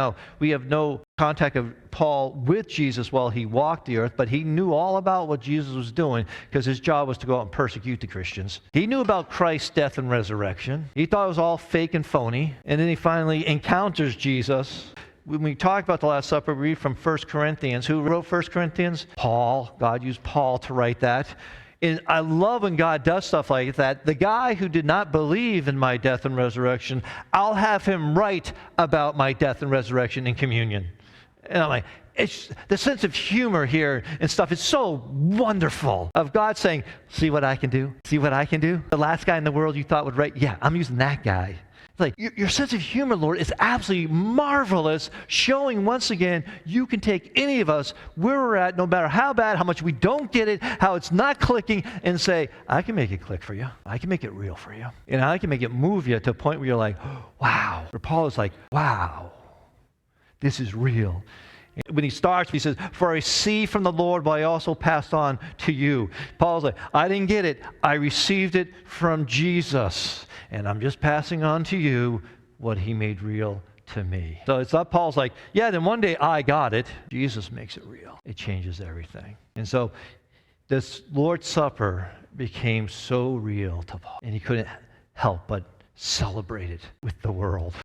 Now, we have no contact of Paul with Jesus while he walked the earth, but he knew all about what Jesus was doing because his job was to go out and persecute the Christians. He knew about Christ's death and resurrection. He thought it was all fake and phony. And then he finally encounters Jesus. When we talk about the Last Supper, we read from 1 Corinthians. Who wrote 1 Corinthians? Paul. God used Paul to write that. And I love when God does stuff like that. The guy who did not believe in my death and resurrection, I'll have him write about my death and resurrection in communion. And I'm like, it's the sense of humor here and stuff is so wonderful of God saying, see what I can do? See what I can do? The last guy in the world you thought would write, yeah, I'm using that guy. Like, your sense of humor, Lord, is absolutely marvelous, showing once again you can take any of us where we're at, no matter how bad, how much we don't get it, how it's not clicking, and say, I can make it click for you. I can make it real for you. And I can make it move you to a point where you're like, wow. Where Paul is like, wow, this is real. When he starts, he says, for I received from the Lord what I also passed on to you. Paul's like, I didn't get it. I received it from Jesus. And I'm just passing on to you what he made real to me. So it's not Paul's like, yeah, then one day I got it. Jesus makes it real. It changes everything. And so this Lord's Supper became so real to Paul. And he couldn't help but celebrate it with the world.